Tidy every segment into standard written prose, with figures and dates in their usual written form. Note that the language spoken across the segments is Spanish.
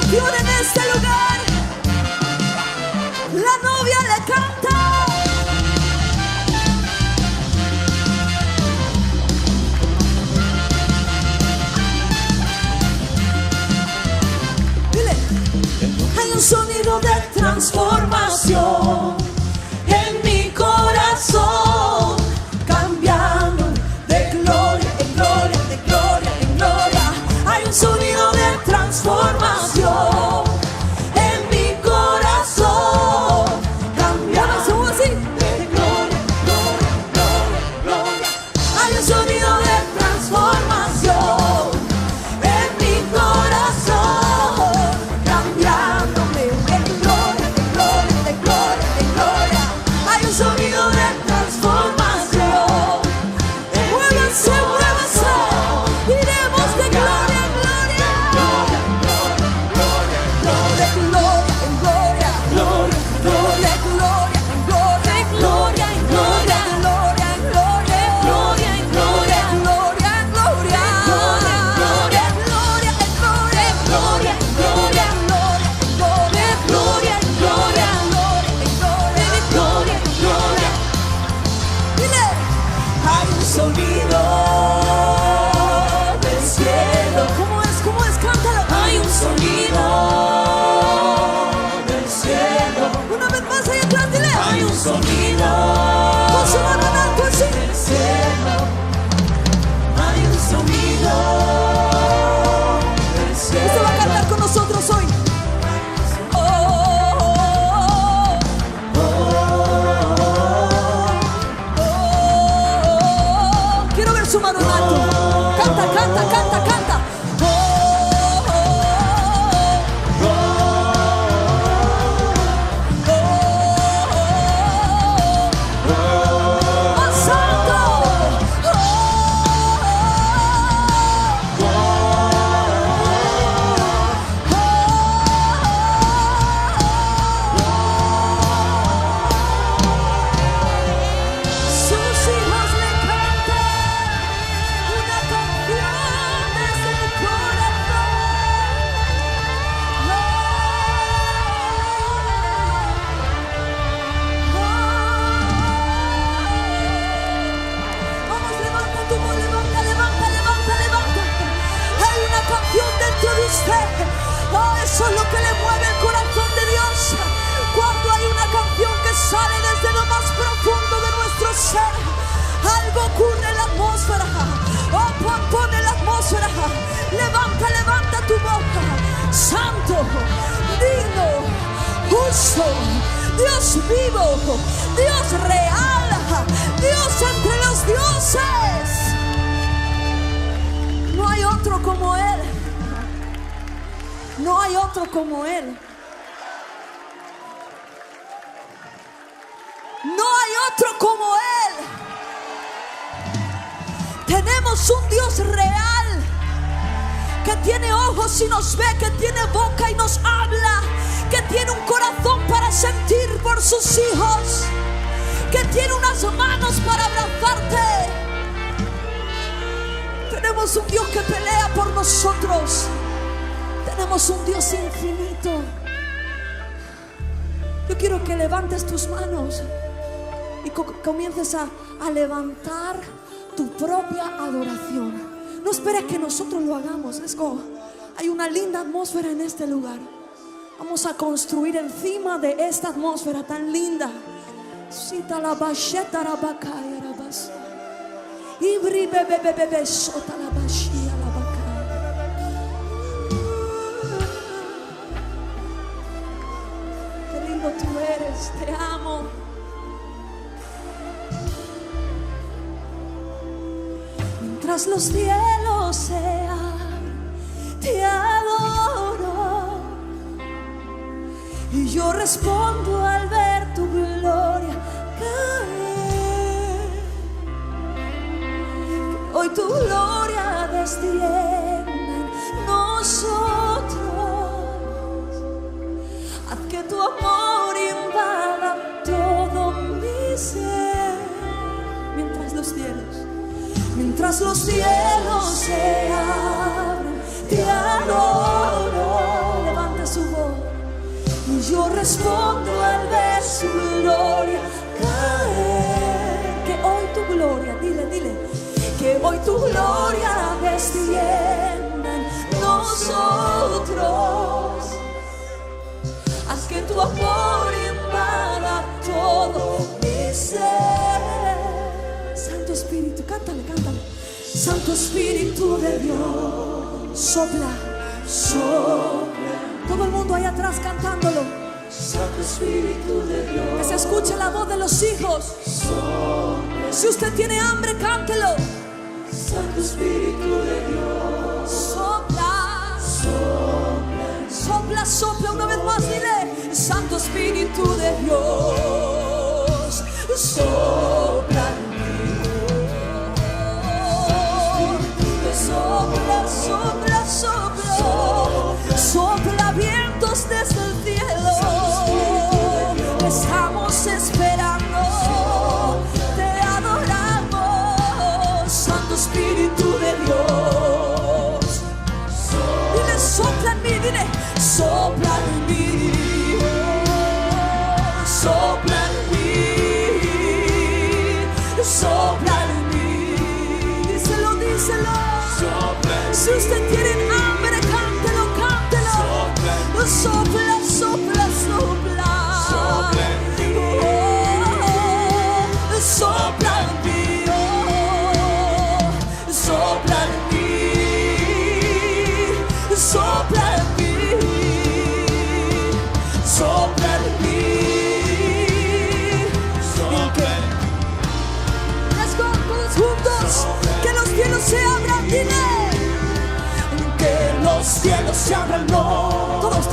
canción en este lugar. La novia le canta. Dile. Hay un sonido de transformación en mi corazón, cambiando de gloria en gloria, de gloria en gloria. Hay un sonido de transformación en mi corazón, cambiando así, de gloria, gloria, gloria, gloria. Hay un sonido de transformación en mi corazón, cambiándome de gloria, de gloria, de gloria, de gloria. Hay un sonido de transformación. Muévanse, muévanse. Iremos de gloria en gloria. De gloria en gloria. De gloria en gloria. De gloria en gloria. Gloria en gloria. Gloria en gloria. Gloria en gloria. Gloria en gloria. Gloria en gloria. Gloria en gloria. Gloria en gloria. Gloria en gloria. Dile, hay un sonido del cielo. ¿Cómo es? ¿Cómo es? Cántalo. Hay un sonido del cielo. Una vez más allá atrás, dile. Hay un sonido con su mano en alto así. Del cielo. Hay un sonido del cielo. Usted va a cantar con nosotros hoy. Quiero ver su mano en alto. Canta, canta, canta, canta. Más alto. Sus hijos le cantan una canción desde el corazón. Vamos, levanta tu voz, levanta, levanta, levanta, levanta. Hay una canción dentro de usted. Oh, eso es lo que le mueve el corazón de Dios. Cuando hay una canción que sale desde lo más profundo de nuestro ser, algo ocurre en la atmósfera. Oh, pon en la atmósfera. Levanta, levanta tu boca. Santo, digno, justo, Dios vivo, Dios real, Dios entre los dioses. No hay otro como Él. No hay otro como Él. No hay otro como Él. Tenemos un Dios real que tiene ojos y nos ve, que tiene boca y nos habla, que tiene un corazón para sentir por sus hijos, que tiene unas manos para abrazarte. Tenemos un Dios que pelea por nosotros. Tenemos un Dios infinito. Yo quiero que levantes tus manos y comiences a levantar tu propia adoración. No esperes que nosotros lo hagamos. Let's go. Hay una linda atmósfera en este lugar. Vamos a construir encima de esta atmósfera tan linda. Sita la bacheta la bacaya la bas. Ibri bebe bebe sota la bachia la bacaya. Qué lindo tú eres, te amo. Mientras los cielos se abren, te adoro. Y yo respondo al ver tu gloria caer. Hoy tu gloria descienda en nosotros. Haz que tu amor invada todo mi ser. Mientras los cielos se abren, te adoro. Levanta respondo al ver su gloria caer. Que hoy tu gloria, dile, que hoy tu gloria descienda en nosotros. Haz que tu amor invada todo mi ser. Santo Espíritu, cántale. Santo Espíritu de Dios, sopla. Todo el mundo ahí atrás cantándolo. Santo Espíritu de Dios. Que se escuche la voz de los hijos. Si usted tiene hambre, cántelo. Santo Espíritu de Dios. Sopla una vez más, dile. Santo Espíritu de Dios, sopla en mí. Sopla vientos desde el cielo. Estamos esperando, te adoramos, Santo Espíritu de Dios. Dile, sopla en mí, dile, sopla en mí, sopla en mí, sopla en mí. Díselo. Si usted tiene hambre, cántelo. Sopla. Sopla en mí, sopla en mí, sopla en mí, sopla en mí. Let's go, todos juntos. Que los cielos se abran, dile. Que los cielos se abran, no. Todos. Que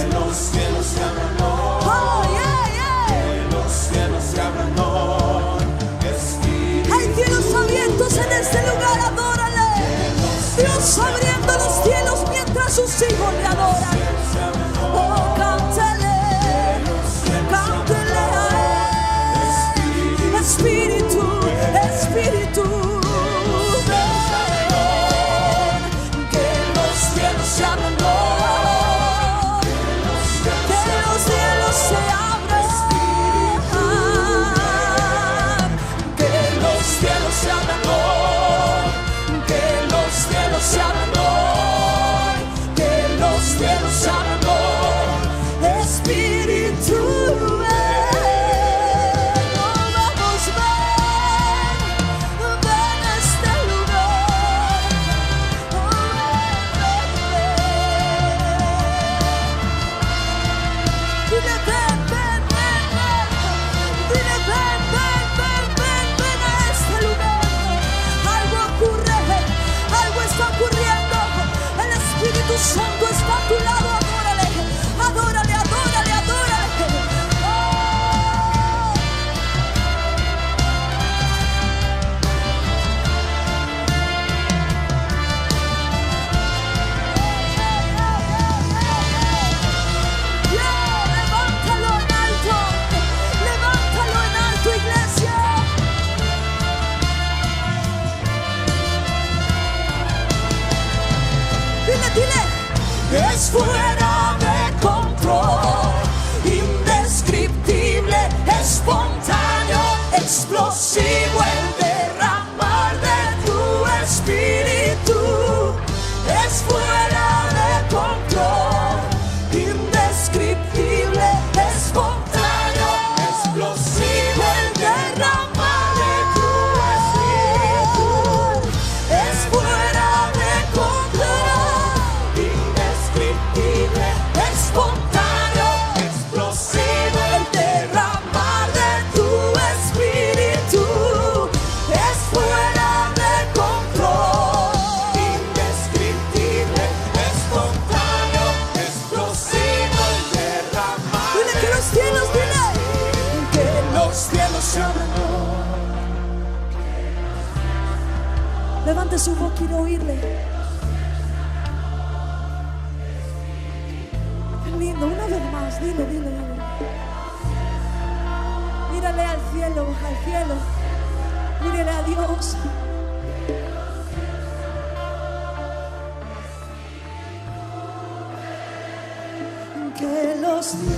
los cielos se abran, no. Oh, yeah. Que los cielos se abran, no. Hay cielos abiertos en este lugar, adórale. Dios abriendo los cielos mientras sus hijos le adoran. Oh, cántale a él. Espíritu. Santo está a tu lado, adórale. Levántalo en alto, iglesia. Dile. Es fuera de control, indescriptible, espontáneo, explosivo el derramar de tu espíritu. Es fuera de control, indescriptible, espontáneo, explosivo el derramar de tu espíritu. Es fuera de control, espontáneo, explosivo el derramar de tu espíritu. Es fuera de control, indescriptible, espontáneo, explosivo el derramar. Dile que los cielos, dile que los cielos se abran. Levante su voz, quiero oírle. Lindo, una vez más, dile. Mírale al cielo, mírale a Dios. que los cielos.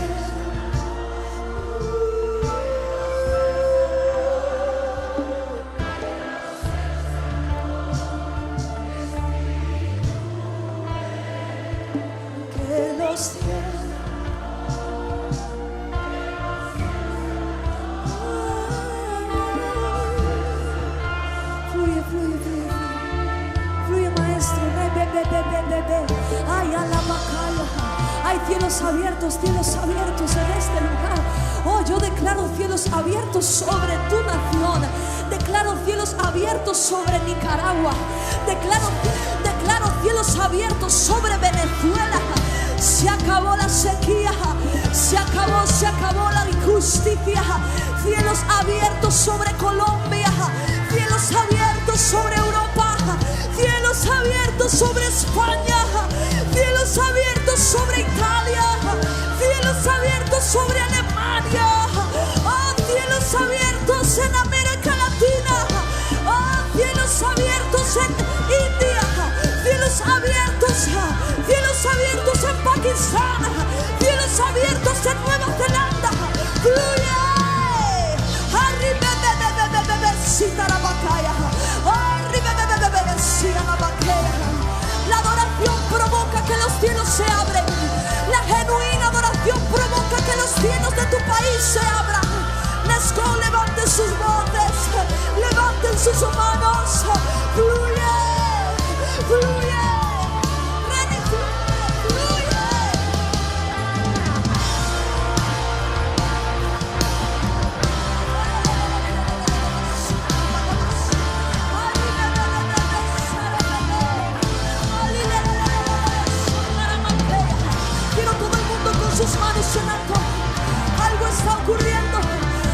Hay cielos abiertos en este lugar. Oh, yo declaro cielos abiertos sobre tu nación. Declaro cielos abiertos sobre Nicaragua. Declaro cielos abiertos sobre Venezuela. Se acabó la sequía. Se acabó la injusticia. Cielos abiertos sobre Colombia. Cielos abiertos sobre Europa. Cielos abiertos sobre España. Cielos abiertos sobre Italia. Cielos abiertos sobre Alemania. Oh, cielos abiertos en América Latina. Oh, cielos abiertos en India. Cielos abiertos en Pakistán. Cielos abiertos en Nueva Zelanda. ¡Fluye! ¡Arriba! La adoración provoca que los cielos se abren. La genuina adoración provoca que los cielos de tu país se abran. Let's go, levanten sus voces, levanten sus manos. Fluye, fluye. Sus manos en alto. Algo está ocurriendo.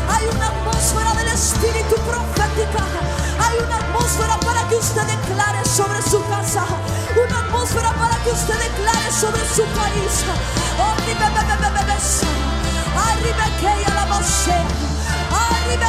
Hay una atmósfera del Espíritu profética. Hay una atmósfera para que usted declare sobre su casa. Una atmósfera para que usted declare sobre su país. Oh, arriba que ya la basea. Arriba